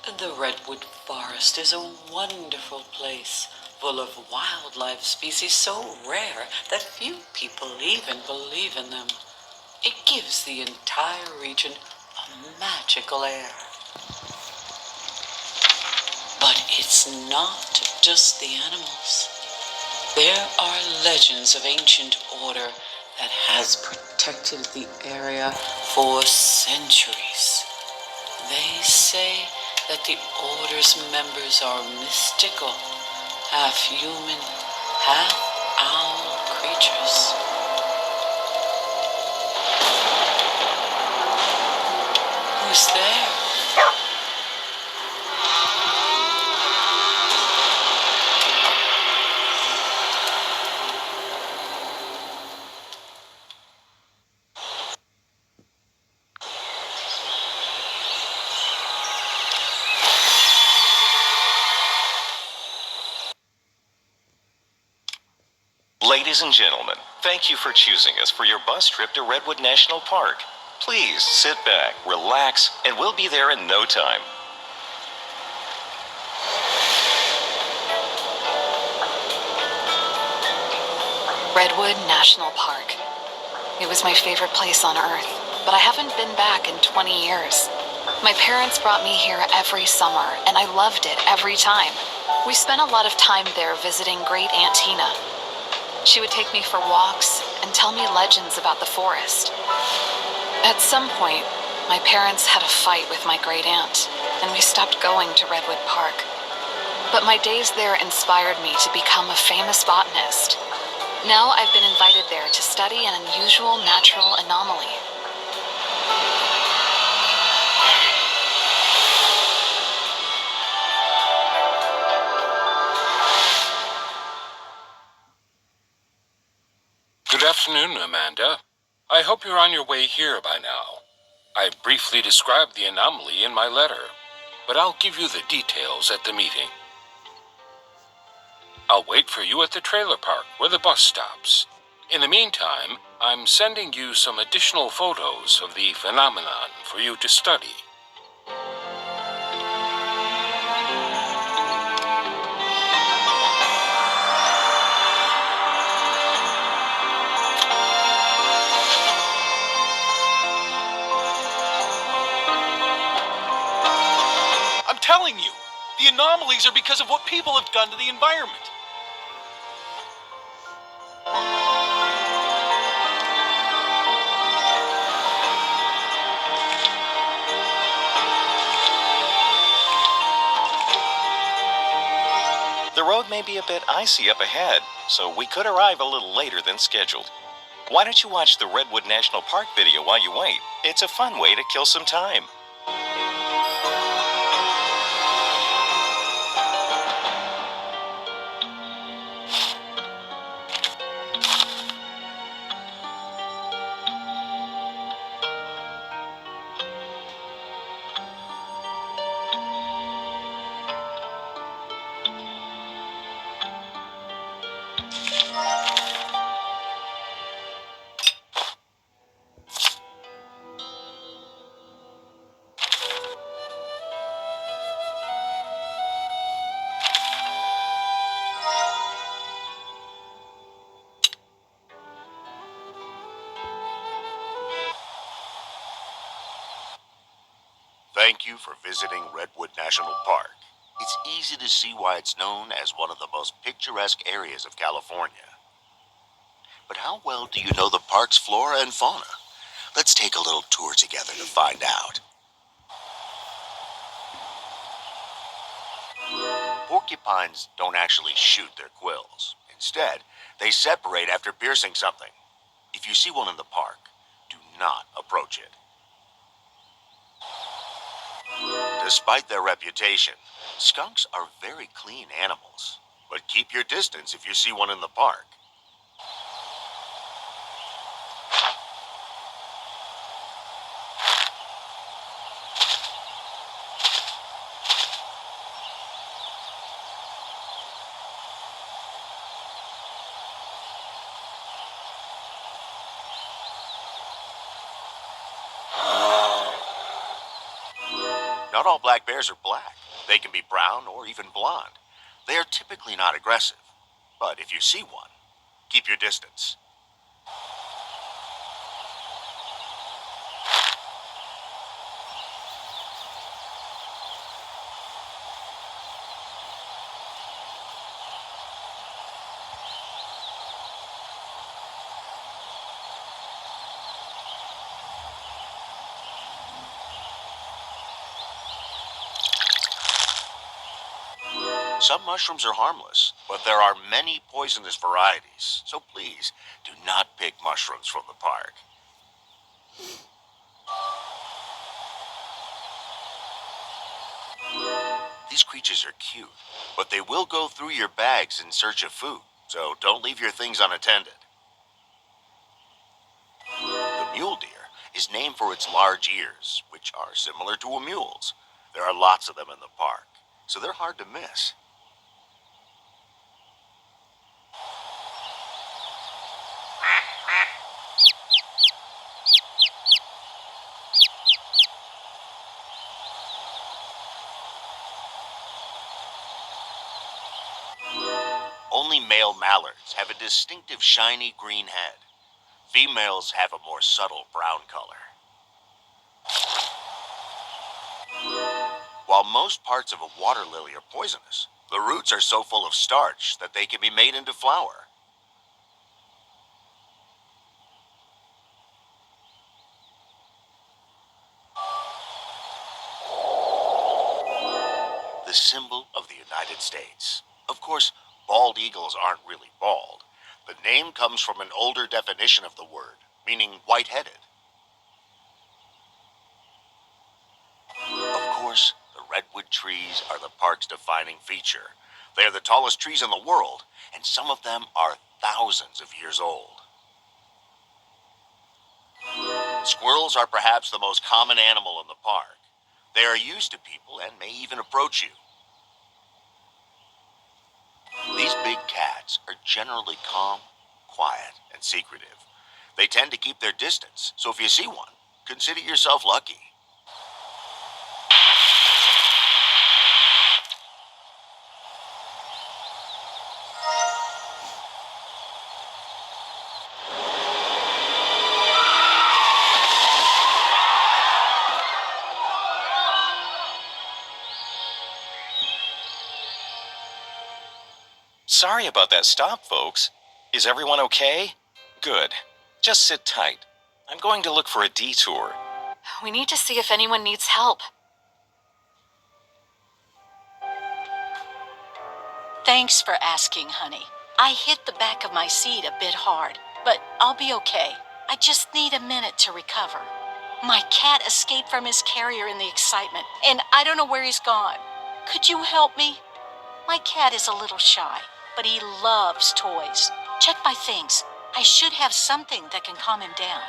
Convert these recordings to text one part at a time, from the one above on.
The Redwood Forest is a wonderful place, full of wildlife species so rare that few people even believe in them. It gives the entire region a magical air. But it's not just the animals. There are legends of ancient order that has protected the area for centuries. They say that the Order's members are mystical, half human, half owl creatures. Who's there? Ladies and gentlemen, thank you for choosing us for your bus trip to Redwood National Park. Please sit back, relax, and we'll be there in no time. Redwood National Park. It was my favorite place on Earth, but I haven't been back in 20 years. My parents brought me here every summer, and I loved it every time. We spent a lot of time there visiting Great Aunt Tina. She would take me for walks and tell me legends about the forest. At some point, my parents had a fight with my great aunt, and we stopped going to Redwood Park. But my days there inspired me to become a famous botanist. Now I've been invited there to study an unusual natural anomaly. Good afternoon, Amanda. I hope you're on your way here by now. I briefly described the anomaly in my letter, but I'll give you the details at the meeting. I'll wait for you at the trailer park where the bus stops. In the meantime, I'm sending you some additional photos of the phenomenon for you to study. I'm telling you, the anomalies are because of what people have done to the environment. The road may be a bit icy up ahead, so we could arrive a little later than scheduled. Why don't you watch the Redwood National Park video while you wait? It's a fun way to kill some time. Thank you for visiting Redwood National Park. It's easy to see why it's known as one of the most picturesque areas of California. But how well do you know the park's flora and fauna? Let's take a little tour together to find out. Porcupines don't actually shoot their quills. Instead, they separate after piercing something. If you see one in the park, do not approach it. Despite their reputation, skunks are very clean animals. But keep your distance if you see one in the park. Not all black bears are black. They can be brown or even blonde. They are typically not aggressive. But if you see one, keep your distance. Some mushrooms are harmless, but there are many poisonous varieties, so please do not pick mushrooms from the park. These creatures are cute, but they will go through your bags in search of food, so don't leave your things unattended. The mule deer is named for its large ears, which are similar to a mule's. There are lots of them in the park, so they're hard to miss. Only male mallards have a distinctive shiny green head. Females have a more subtle brown color. While most parts of a water lily are poisonous, the roots are so full of starch that they can be made into flour. The symbol of the United States. Of course, bald eagles aren't really bald. The name comes from an older definition of the word, meaning white-headed. Of course, the redwood trees are the park's defining feature. They are the tallest trees in the world, and some of them are thousands of years old. Squirrels are perhaps the most common animal in the park. They are used to people and may even approach you. These big cats are generally calm, quiet, and secretive. They tend to keep their distance, so if you see one, consider yourself lucky. Sorry about that stop, folks. Is everyone okay? Good. Just sit tight. I'm going to look for a detour. We need to see if anyone needs help. Thanks for asking, honey. I hit the back of my seat a bit hard, but I'll be okay. I just need a minute to recover. My cat escaped from his carrier in the excitement, and I don't know where he's gone. Could you help me? My cat is a little shy, but he loves toys. Check my things. I should have something that can calm him down.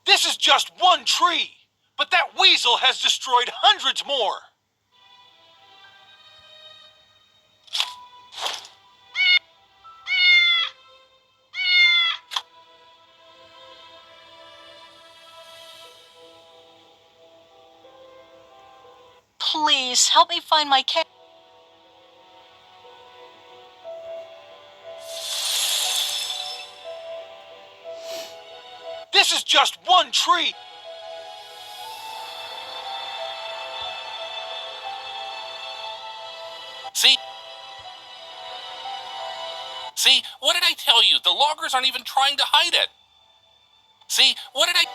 This is just one tree, but that weasel has destroyed hundreds more. Please help me find my cat. This is just one tree. See, what did I tell you? The loggers aren't even trying to hide it. See, what did I...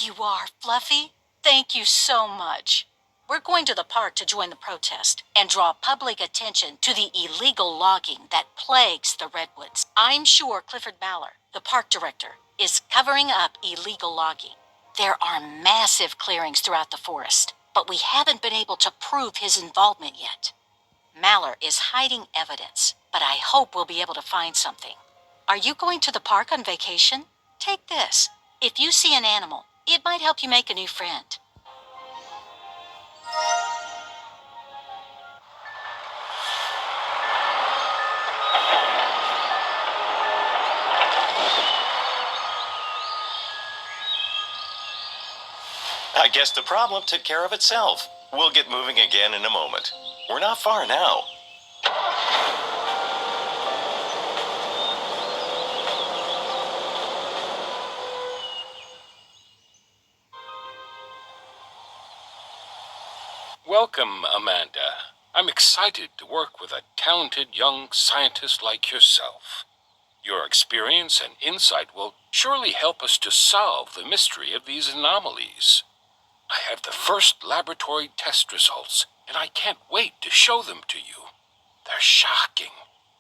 you are, Fluffy. Thank you so much. We're going to the park to join the protest and draw public attention to the illegal logging that plagues the redwoods. I'm sure Clifford Maller, the park director, is covering up illegal logging. There are massive clearings throughout the forest, but we haven't been able to prove his involvement yet. Maller is hiding evidence, but I hope we'll be able to find something. Are you going to the park on vacation? Take this. If you see an animal, it might help you make a new friend. I guess the problem took care of itself. We'll get moving again in a moment. We're not far now. Welcome, Amanda. I'm excited to work with a talented young scientist like yourself. Your experience and insight will surely help us to solve the mystery of these anomalies. I have the first laboratory test results, and I can't wait to show them to you. They're shocking.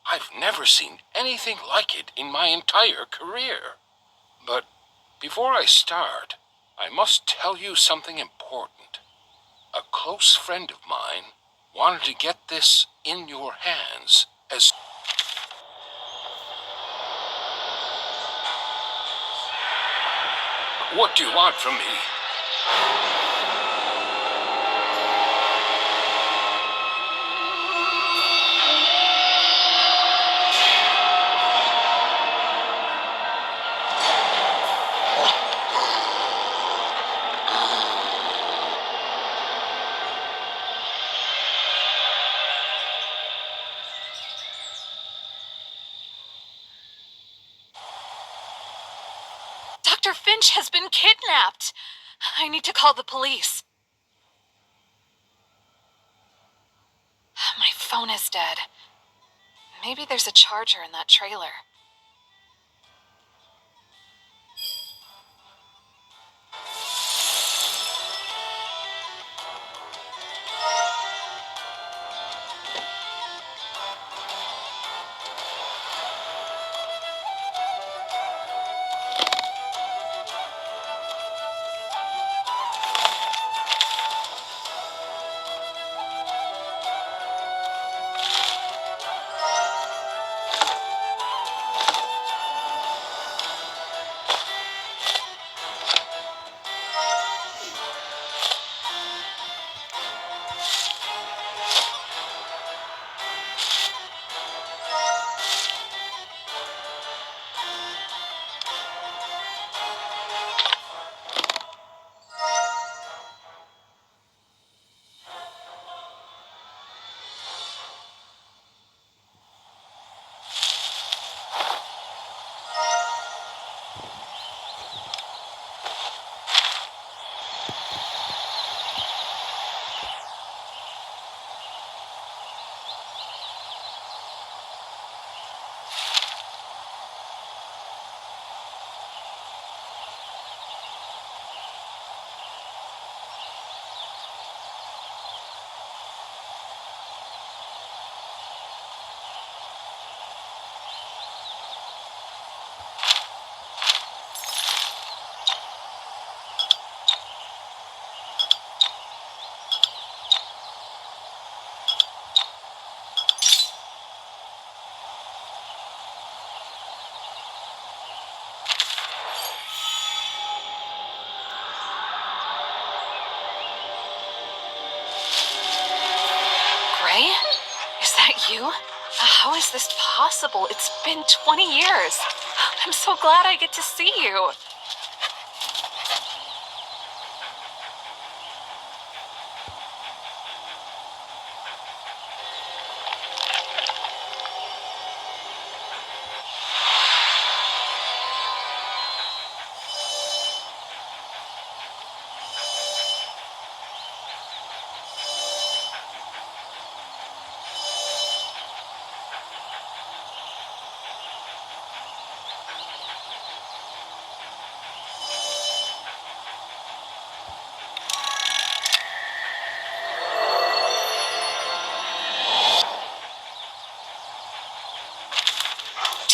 I've never seen anything like it in my entire career. But before I start, I must tell you something important. A close friend of mine wanted to get this in your hands as... What do you want from me? Dr. Finch has been kidnapped. I need to call the police. My phone is dead. Maybe there's a charger in that trailer. Gray? Is that you? How is this possible? It's been 20 years. I'm so glad I get to see you.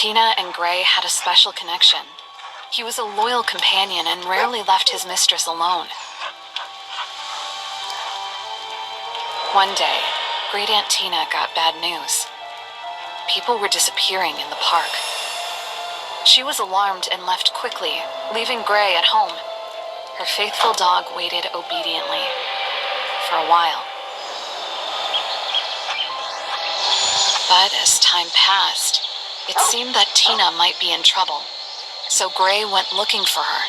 Tina and Gray had a special connection. He was a loyal companion and rarely left his mistress alone. One day, Great Aunt Tina got bad news. People were disappearing in the park. She was alarmed and left quickly, leaving Gray at home. Her faithful dog waited obediently for a while. But as time passed, it seemed that Tina might be in trouble, so Gray went looking for her.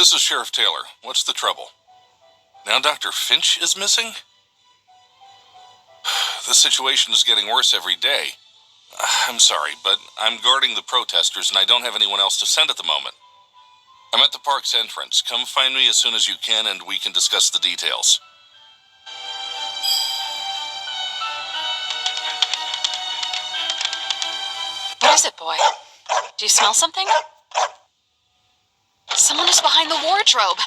This is Sheriff Taylor. What's the trouble? Now Dr. Finch is missing? The situation is getting worse every day. I'm sorry, but I'm guarding the protesters and I don't have anyone else to send at the moment. I'm at the park's entrance. Come find me as soon as you can and we can discuss the details. What is it, boy? Do you smell something? Someone is behind the wardrobe.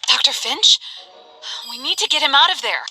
Dr. Finch? We need to get him out of there.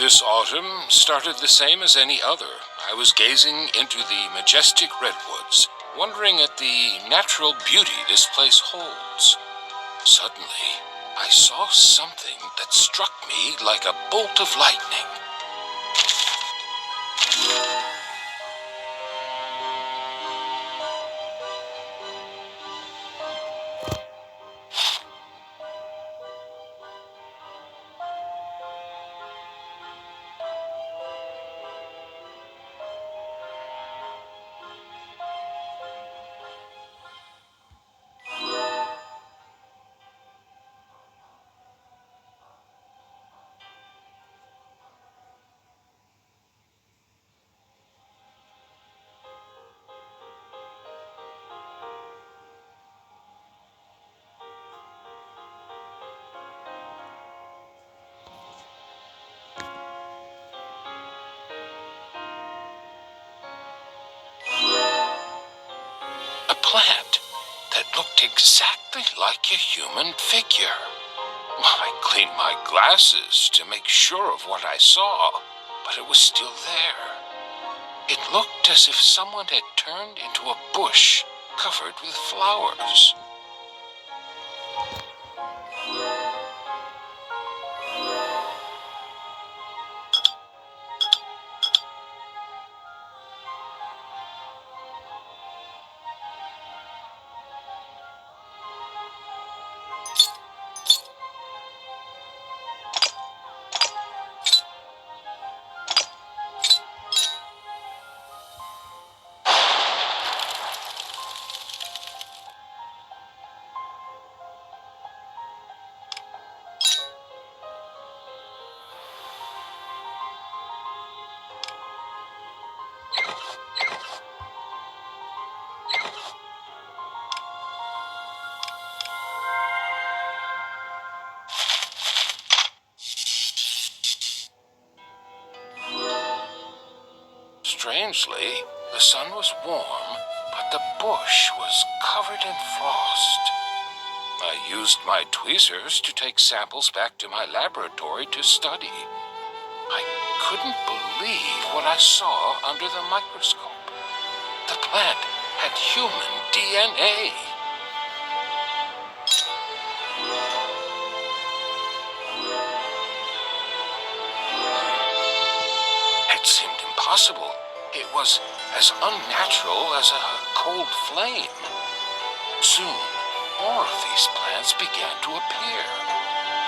This autumn started the same as any other. I was gazing into the majestic redwoods, wondering at the natural beauty this place holds. Suddenly, I saw something that struck me like a bolt of lightning. A plant that looked exactly like a human figure. I cleaned my glasses to make sure of what I saw, but it was still there. It looked as if someone had turned into a bush covered with flowers. Strangely, the sun was warm, but the bush was covered in frost. I used my tweezers to take samples back to my laboratory to study. I couldn't believe what I saw under the microscope. The plant had human DNA. It seemed impossible. It was as unnatural as a cold flame. Soon, more of these plants began to appear.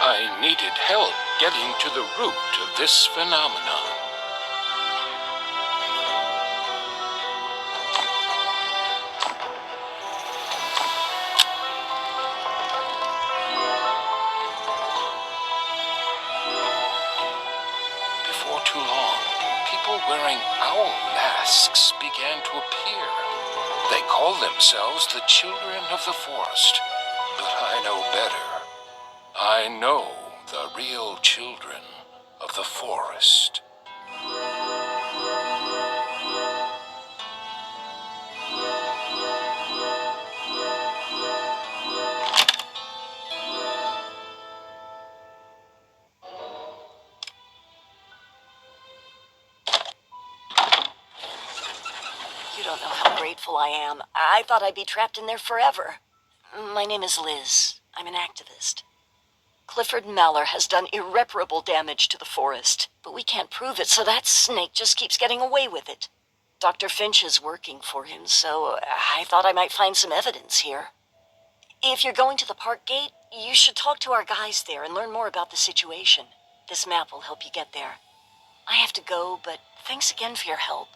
I needed help getting to the root of this phenomenon. Before too long, people wearing owl masks began to appear. They call themselves the children of the forest. But I know better. I know the real children of the forest. You don't know how grateful I am. I thought I'd be trapped in there forever. My name is Liz. I'm an activist. Clifford Maller has done irreparable damage to the forest, but we can't prove it, so that snake just keeps getting away with it. Dr. Finch is working for him, so I thought I might find some evidence here. If you're going to the park gate, you should talk to our guys there and learn more about the situation. This map will help you get there. I have to go, but thanks again for your help.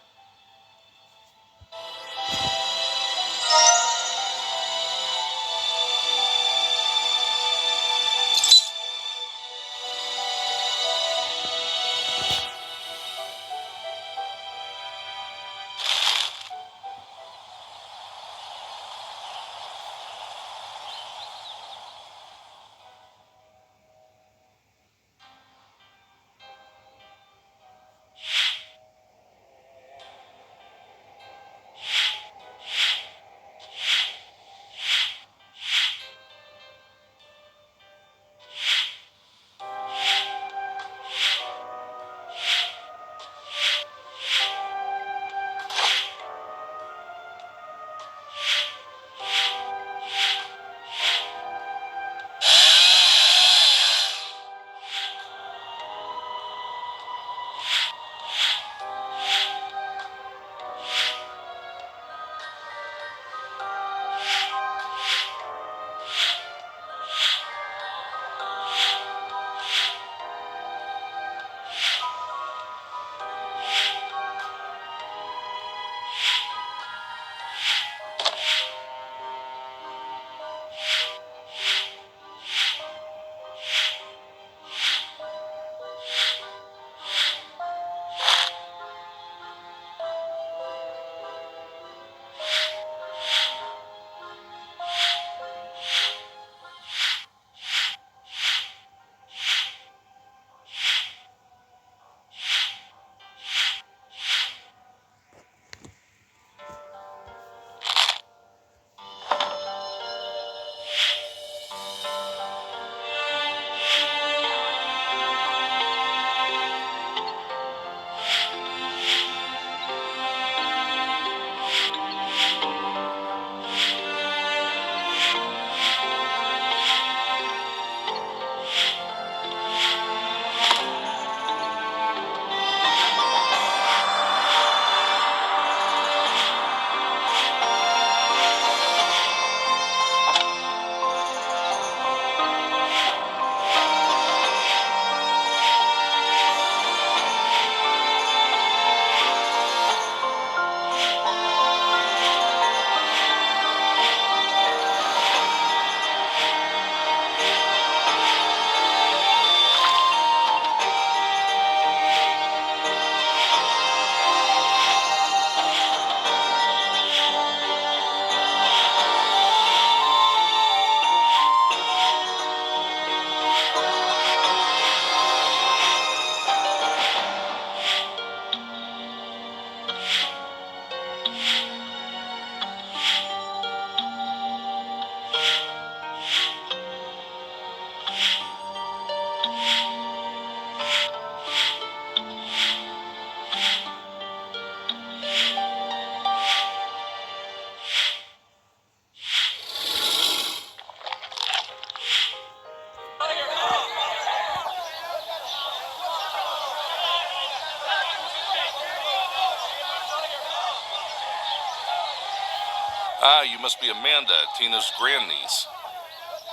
Ah, you must be Amanda, Tina's grandniece.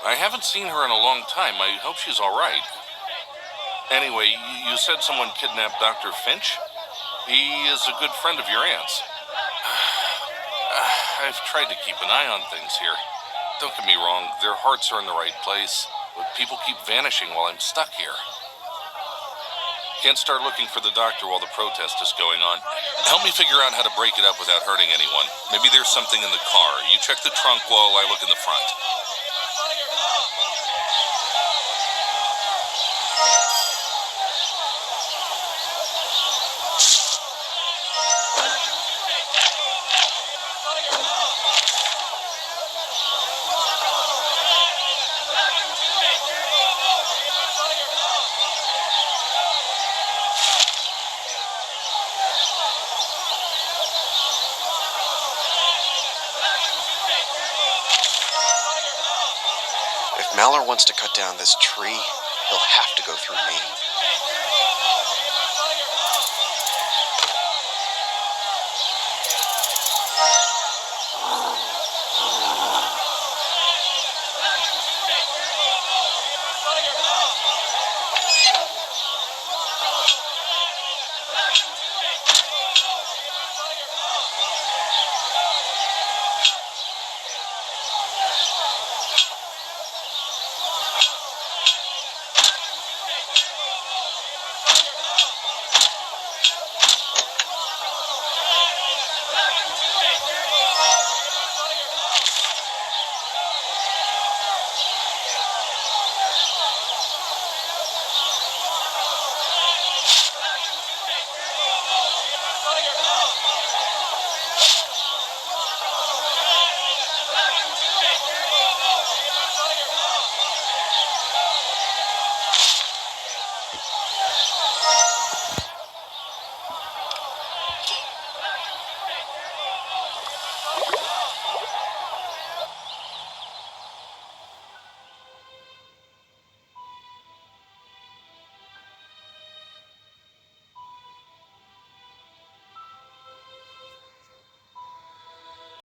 I haven't seen her in a long time. I hope she's all right. Anyway, you said someone kidnapped Dr. Finch? He is a good friend of your aunt's. I've tried to keep an eye on things here. Don't get me wrong, their hearts are in the right place, but people keep vanishing while I'm stuck here. Can't start looking for the doctor while the protest is going on. Help me figure out how to break it up without hurting anyone. Maybe there's something in the car. You check the trunk while I look in the front. If Mallory wants to cut down this tree, he'll have to go through me.